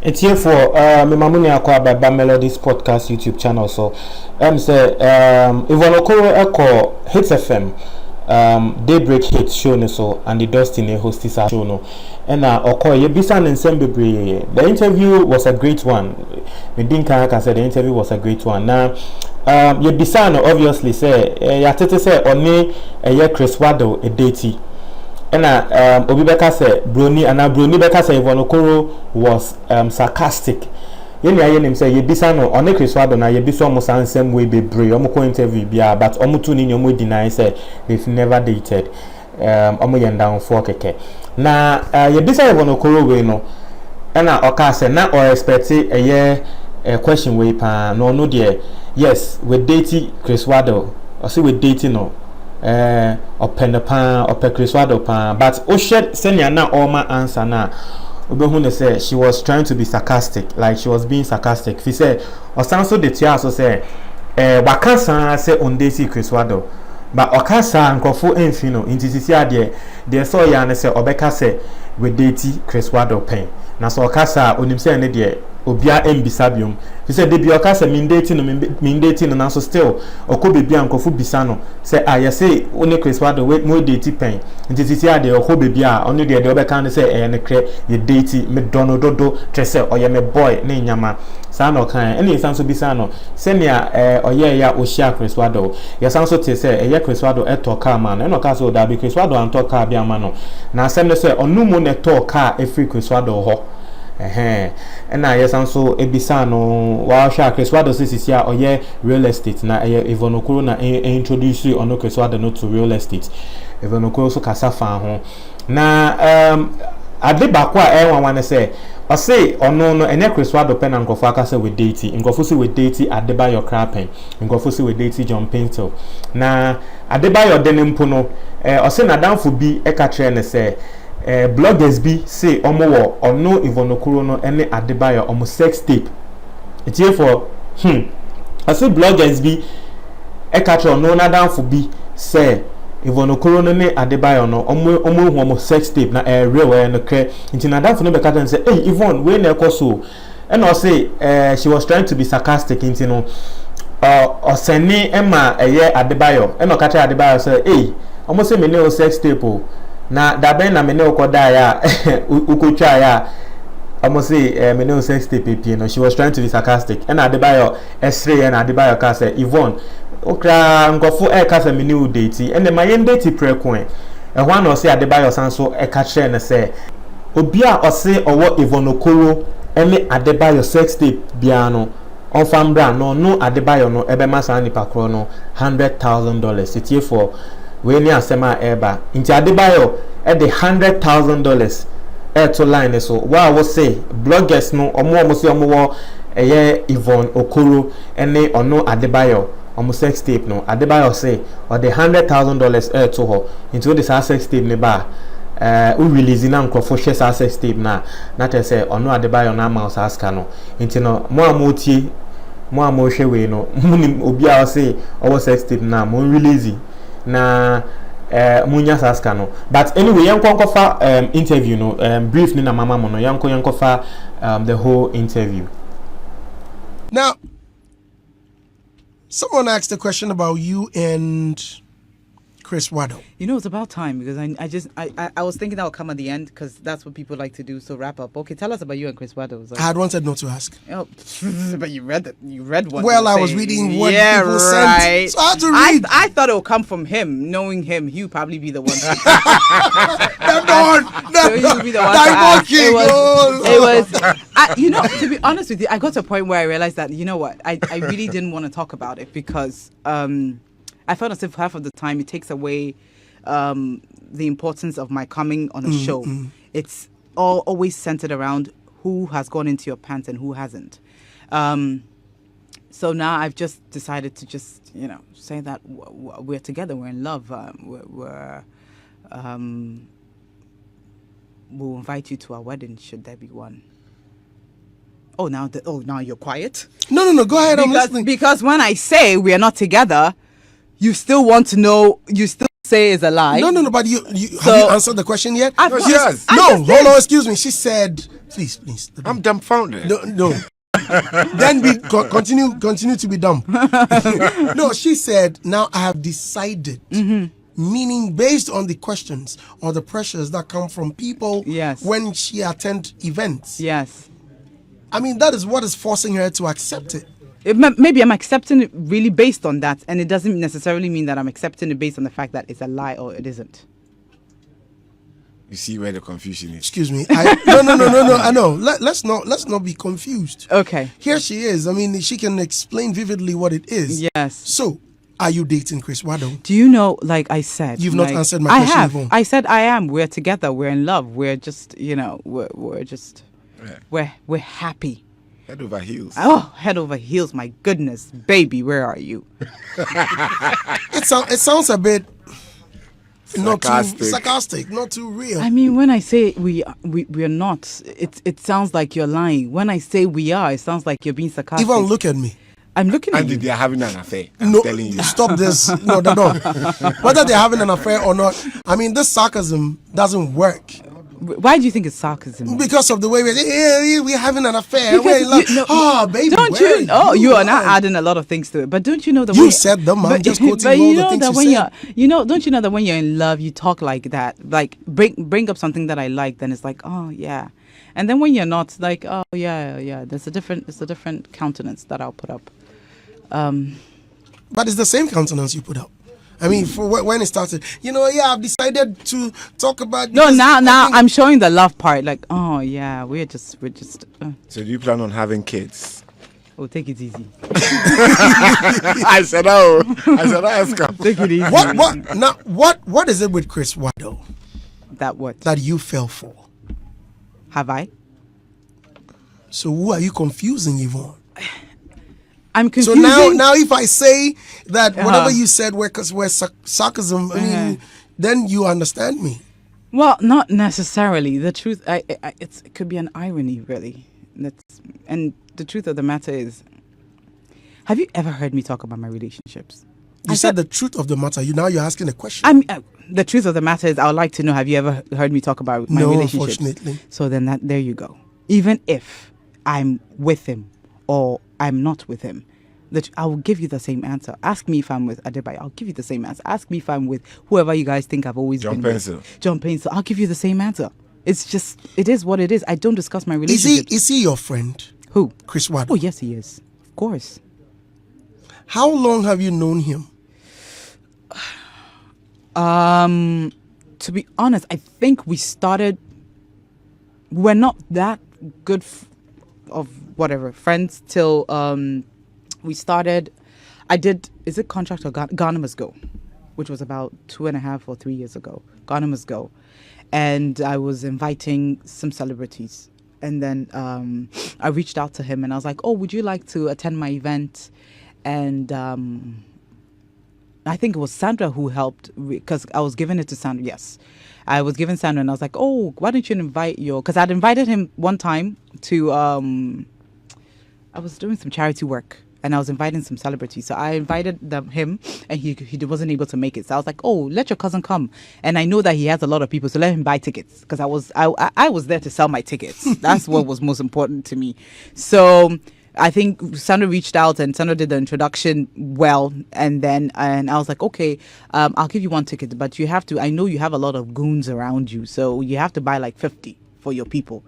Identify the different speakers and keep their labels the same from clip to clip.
Speaker 1: It's here for me mamuni akwa by Melodies podcast YouTube channel. So say Yvonne Okoro echo Hits FM Daybreak Hits show ne so and the Dustin host this show no. And Okoro ye bisan ensemble. The interview was a great one. Me dinka ka say the interview was a great one. Now ye bisan obviously say ya tete say oni ye Chris Waddle a datey. And Obi Beka say Brony and Brony Beka say Yvonne Okoro was sarcastic. Yen say ye bisa no on Chris Waddle na ye bisa almost the same way be brave. Omo interview bia but omo tu ni omo deny say they've never dated. Omo yen down for keke. Na ye bisa Yvonne Okoro we no. And oka say na or expect a question way pa no there. Yes, we dating Chris Waddle. I say we dating no. Open the pan or Chris Waddle pan, but Oshed senior na all my answer na. Obehune say she was trying to be sarcastic, like she was being sarcastic. He said, or so the tia so say, wakansa say on daisy Chris Waddle, but okasa nkofo enfino intisisia de so ya ne say obeka say we date Chris Waddle pen. Na so okasa onim say ne de obia embisabium. He said debi okasa min dating no na so still okobe bia nkofo bisa no say yes say only Chris Waddle we mo date pen intitisia de okobe bia onu de obeka ne say ne kre ye date me donododo tre say oye me boy ne nyama sa no kan ene san so bisa no senia oye ya ohia Chris Waddle ya san so te say eye Chris Waddle e talk car man eno ka so da bi Chris Waddle an talk car bia ma no na asem ne say onu mo ne talk car e free Chris Waddle ho and I yes also ebisano wa sha Chris Waddle says here or yeah real estate na Yvonne Okoro na introduce you on Chris Waddle no to real estate Yvonne Okoro so kasa fa ho na Adebayor one say or say or no ene Chris Waddle pen and nkofo aka say we date nkofo say we date Adebayor crapping nkofo say we date John Pinto na Adebayor denimpo no or say na danfo bi e ka kire ne say bloggers be say omo wo ono Yvonne Okoro no ene Adebayor omo sex tape. It's here for I say bloggers be e catch ono na down for be say Yvonne Okoro no ne Adebayor no omo sex tape na real we no kre nti na down for no be catch and say hey Yvonne we na ekoso and I say she was trying to be sarcastic nti no oseni ema eye Adebayor and no catch Adebayor say hey omo say me ne sex tape o na daben na me ne okoda ya ukotwa ya almost say me ne sex tape pie no she was trying to be sarcastic and Adebayor esre and Adebayor ka say Yvonne okra ngofo e ka say me ne date and my date prekon e ho na say Adebayor san so e ka kire ne say obi a o say owo Yvonne Okoro ene Adebayor sex tape bia no on fambra no Adebayor no ebe masa nipa kro no $100,000 it here for we ni asema eba nti Adebayor e de $100,000 to line so wa wo say bloggers no omo say omo wo eye Yvonne Okoro ene ono Adebayor omo sex tape no Adebayor say or the $100,000 to her nti wo the sex tape ne ba we release na nkrofo share sex tape na te say ono Adebayor na ma aska no nti no mo amotie mo amhwe we no obi a say owo sex tape na mo release na munya saska no but anyway yankofa interview no brief ni na mama mo no yankofa the whole interview.
Speaker 2: Now someone asked a question about you and Chris Waddle.
Speaker 3: You know, it's about time because I was thinking that would come at the end because that's what people like to do. So wrap up. Okay, tell us about you and Chris Waddle.
Speaker 2: I had wanted not to ask.
Speaker 3: Oh, but you read what.
Speaker 2: Well, I was reading what people sent, so I had to read.
Speaker 3: I thought it would come from him. Knowing him, he would probably be the one.
Speaker 2: It
Speaker 3: was. You know, to be honest with you, I got to a point where I realized that you know what, I really didn't want to talk about it because I felt as if half of the time it takes away the importance of my coming on a show. It's always centered around who has gone into your pants and who hasn't. So now I've just decided to just, say that we're together, we're in love, we'll invite you to our wedding should there be one. Oh, now you're quiet?
Speaker 2: No, go ahead, I'm listening.
Speaker 3: Because when I say we are not together, you still want to know, you still say is a lie.
Speaker 2: No. But you have you answered the question yet?
Speaker 3: I've-
Speaker 4: No, she has.
Speaker 3: I
Speaker 2: No,
Speaker 3: just
Speaker 2: hold
Speaker 3: did.
Speaker 2: on. Excuse me. She said, please.
Speaker 4: I'm dumbfounded.
Speaker 2: No. Then we continue to be dumb. No, she said, now I have decided. Meaning based on the questions or the pressures that come from people
Speaker 3: Yes.
Speaker 2: when she attend events.
Speaker 3: Yes.
Speaker 2: I mean, that is what is forcing her to accept it.
Speaker 3: Maybe I'm accepting it really based on that, and it doesn't necessarily mean that I'm accepting it based on the fact that it's a lie or it isn't.
Speaker 4: You see where the confusion is.
Speaker 2: Excuse me. No. I know. Let's not be confused.
Speaker 3: Okay.
Speaker 2: Here she is. I mean, she can explain vividly what it is.
Speaker 3: Yes.
Speaker 2: So, are you dating Chris Wado?
Speaker 3: Do you know, like I said,
Speaker 2: You've not
Speaker 3: like,
Speaker 2: answered my
Speaker 3: I
Speaker 2: question,
Speaker 3: have.
Speaker 2: Yvonne.
Speaker 3: I said I am. We're together. We're in love. We're just, we're just, we're happy.
Speaker 4: Head over heels.
Speaker 3: Oh, head over heels. My goodness, baby, where are you?
Speaker 2: It sounds a bit not too sarcastic, not too real.
Speaker 3: I mean, when I say we're not, it sounds like you're lying. When I say we are, it sounds like you're being sarcastic.
Speaker 2: Even look at me.
Speaker 3: I'm looking at
Speaker 4: And
Speaker 3: you.
Speaker 4: they're having an affair. I'm
Speaker 2: No,
Speaker 4: telling you.
Speaker 2: stop this. No. Whether they're having an affair or not, I mean, this sarcasm doesn't work.
Speaker 3: Why do you think it's sarcasm?
Speaker 2: Because of the way we're having an affair.
Speaker 3: Because
Speaker 2: We're in love.
Speaker 3: you- no,
Speaker 2: Oh, baby.
Speaker 3: Don't
Speaker 2: where
Speaker 3: you? Oh, you are not
Speaker 2: lying?
Speaker 3: adding a lot of things to it. But don't you know that
Speaker 2: You
Speaker 3: when
Speaker 2: said them, I'm just quoting
Speaker 3: but
Speaker 2: all
Speaker 3: you
Speaker 2: the
Speaker 3: know
Speaker 2: things
Speaker 3: that
Speaker 2: you
Speaker 3: when
Speaker 2: said.
Speaker 3: don't you know that when you're in love, you talk like that. Like bring up something that I like, then it's like, oh yeah. And then when you're not, like, oh yeah. It's a different countenance that I'll put up.
Speaker 2: But it's the same countenance you put up. I mean, for when it started, I've decided to talk about.
Speaker 3: No,
Speaker 2: because
Speaker 3: now
Speaker 2: I think-
Speaker 3: I'm showing the love part. Like, oh yeah, we're just.
Speaker 4: So do you plan on having kids?
Speaker 3: Oh, take it easy.
Speaker 4: I said, ask him.
Speaker 3: Take it easy.
Speaker 2: What is it with Chris Wado
Speaker 3: That what?
Speaker 2: that you fell for?
Speaker 3: Have I?
Speaker 2: So who are you confusing, Yvonne?
Speaker 3: I'm
Speaker 2: So
Speaker 3: confusing.
Speaker 2: now if I say that
Speaker 3: Uh-huh.
Speaker 2: whatever you said were sarcasm, I mean, then you understand me.
Speaker 3: Well, not necessarily. The truth, it could be an irony, really. And the truth of the matter is, have you ever heard me talk about my relationships?
Speaker 2: You said the truth of the matter. You're asking a question.
Speaker 3: The truth of the matter is, I would like to know, have you ever heard me talk about my
Speaker 2: No,
Speaker 3: relationships?
Speaker 2: unfortunately.
Speaker 3: So then there you go. Even if I'm with him or I'm not with him, I will give you the same answer. Ask me if I'm with Adebayor. I'll give you the same answer. Ask me if I'm with whoever you guys think I've always
Speaker 4: John
Speaker 3: been
Speaker 4: Pencil.
Speaker 3: with. John Pencil. I'll give you the same answer. It's just, it is what it is. I don't discuss my
Speaker 2: Is
Speaker 3: relationships.
Speaker 2: he your friend,
Speaker 3: Who?
Speaker 2: Chris Wado?
Speaker 3: Oh, yes, he is. Of course.
Speaker 2: How long have you known him?
Speaker 3: To be honest, I think we're not that good friends till we started. Is it Contract or Ghana Must Go, which was about 2.5 or 3 years ago. Ghana Must Go. And I was inviting some celebrities. And then I reached out to him and I was like, oh, would you like to attend my event? And I think it was Sandra who helped, because I was giving it to Sandra. Yes, I was giving Sandra, and I was like, oh, why don't you invite because I'd invited him one time to, I was doing some charity work, and I was inviting some celebrities. So I invited him, and he wasn't able to make it. So I was like, oh, let your cousin come. And I know that he has a lot of people, so let him buy tickets, because I was there to sell my tickets. That's what was most important to me. So I think Sandra reached out and Sandra did the introduction well, and I was like, okay, I'll give you one ticket, but I know you have a lot of goons around you, so you have to buy like 50 for your people.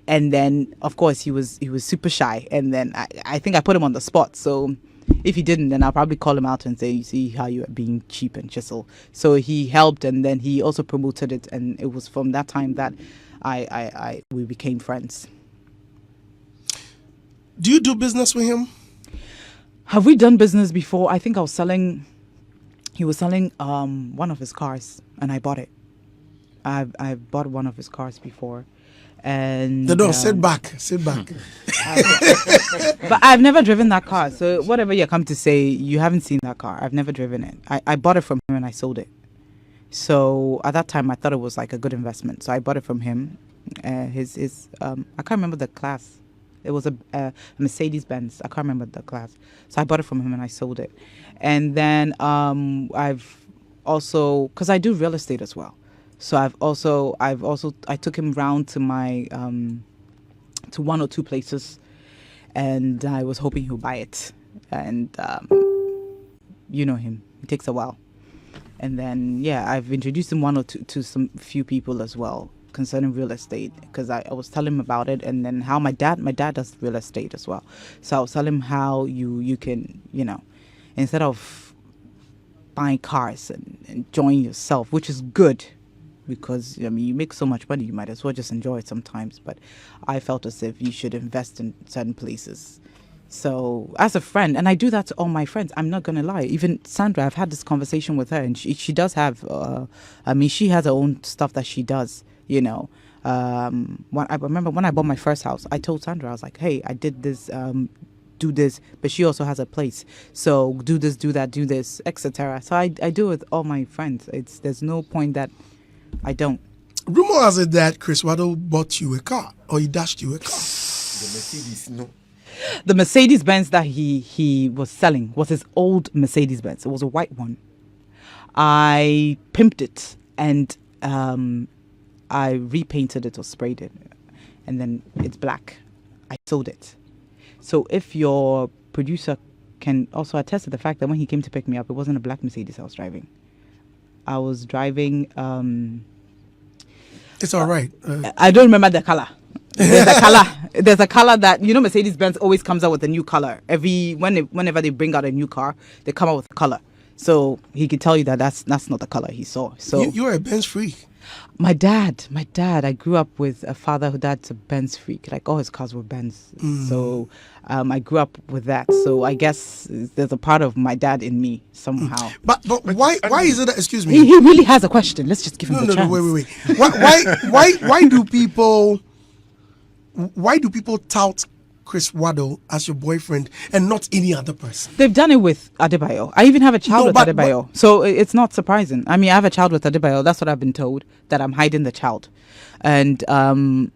Speaker 3: And then of course he was super shy, and then I think I put him on the spot. So if he didn't, then I'll probably call him out and say, you see how you're being cheap and chisel. So he helped, and then he also promoted it, and it was from that time that we became friends.
Speaker 2: Do you do business with him?
Speaker 3: Have we done business before? I think he was selling one of his cars, and I bought it. I bought one of his cars before, and
Speaker 2: Sit back.
Speaker 3: but I've never driven that car. So whatever you come to say, you haven't seen that car. I've never driven it. I bought it from him and I sold it. So at that time, I thought it was like a good investment. So I bought it from him. I can't remember the class. It was a Mercedes Benz. I can't remember the class. So I bought it from him and I sold it. And then also, because I do real estate as well. So I took him round to my to one or two places, and I was hoping he'll buy it. And you know him; it takes a while. And then I've introduced him one or two to some few people as well concerning real estate, because I was telling him about it, and then how my dad does real estate as well. So I was telling him how you can, instead of buying cars and enjoying yourself, which is good, because you make so much money, you might as well just enjoy it sometimes. But I felt as if you should invest in certain places. So as a friend, and I do that to all my friends, I'm not going to lie. Even Sandra, I've had this conversation with her, and she does have, she has her own stuff that she does, I remember when I bought my first house, I told Sandra, I was like, hey, I did this, do this, but she also has a place. So do this, do that, do this, etc. So I do it with all my friends. There's no point that I don't.
Speaker 2: Rumor has it that Chris Waddle bought you a car, or he dashed you a car.
Speaker 4: The Mercedes, no.
Speaker 3: The Mercedes-Benz that he was selling was his old Mercedes-Benz. It was a white one. I pimped it, and I repainted it or sprayed it, and then it's black. I sold it. So if your producer can also attest to the fact that when he came to pick me up, it wasn't a black Mercedes I was driving. I was driving...
Speaker 2: it's all right.
Speaker 3: I don't remember the color. There's a color that, Mercedes-Benz always comes out with a new color. Whenever they bring out a new car, they come out with a color. So he could tell you that that's not the color he saw. So
Speaker 2: you're a Benz freak.
Speaker 3: My dad, I grew up with a father that's a Benz freak. Like all his cars were Benz. So I grew up with that. So I guess there's a part of my dad in me somehow.
Speaker 2: But why is it that, excuse me?
Speaker 3: He really has a question. Let's just give him the chance.
Speaker 2: No, wait. Why do people tout Chris Waddle as your boyfriend and not any other person?
Speaker 3: They've done it with Adebayor. I even have a child with Adebayor. So it's not surprising. I mean, I have a child with Adebayor. That's what I've been told, that I'm hiding the child. And I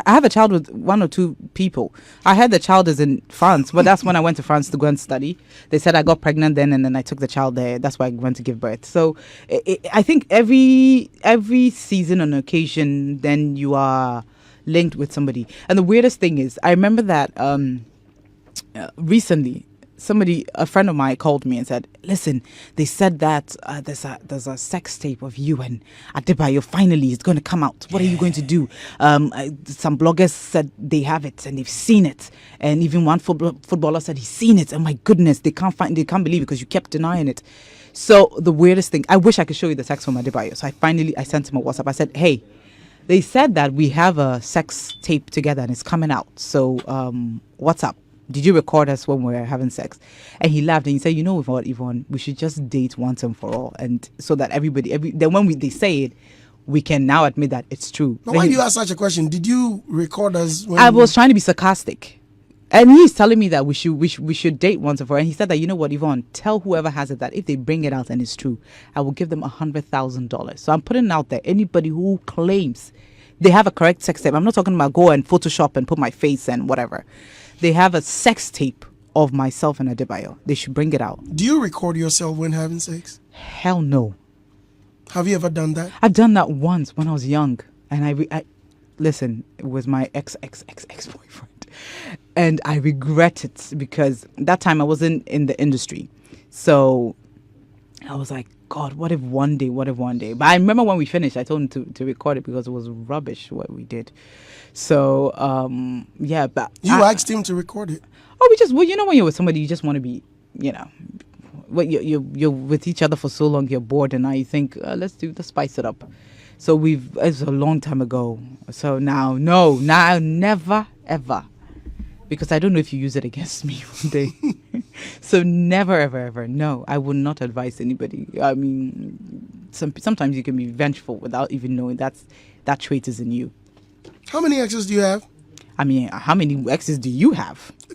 Speaker 3: have a child with one or two people. I had the child is in France, but that's when I went to France to go and study. They said I got pregnant then, and then I took the child there. That's why I went to give birth. So I think every season on occasion, then you are linked with somebody. And the weirdest thing is, I remember that recently a friend of mine called me and said, listen, they said that there's a sex tape of you and Adebayor. Finally, it's going to come out. What are you going to do? Some bloggers said they have it and they've seen it, and even one footballer said he's seen it. Oh my goodness, they can't believe it because you kept denying it. So the weirdest thing, I wish I could show you the text from Adebayor. So I sent him a WhatsApp. I said, hey, they said that we have a sex tape together and it's coming out. So what's up? Did you record us when we were having sex? And he laughed and he said, you know what, Yvonne, we should just date once and for all. And so that then when they say it, we can now admit that it's true.
Speaker 2: But why do you ask such a question? Did you record us?
Speaker 3: I was trying to be sarcastic. And he's telling me that we should date once and for all. And he said that, you know what, Yvonne, tell whoever has it that if they bring it out and it's true, I will give them $100,000. So I'm putting it out there. Anybody who claims they have a correct sex tape. I'm not talking about go and Photoshop and put my face and whatever. They have a sex tape of myself and Adebayor. They should bring it out.
Speaker 2: Do you record yourself when having sex?
Speaker 3: Hell no.
Speaker 2: Have you ever done that?
Speaker 3: I've done that once when I was young. And I listen, it was my ex-boyfriend. And I regret it because that time I wasn't in the industry. So I was like, God, what if one day? But I remember when we finished, I told him to record it because it was rubbish what we did. So, but...
Speaker 2: You asked him to record it?
Speaker 3: Oh, when you're with somebody, you just want to be, you're with each other for so long, you're bored, and now you think, let's spice it up. So it's a long time ago. So now, never, ever. Because I don't know if you use it against me one day. So never, ever, ever. No, I would not advise anybody. I mean, sometimes you can be vengeful without even knowing that trait is in you.
Speaker 2: How many exes do you have?
Speaker 3: I mean, how many exes do you have?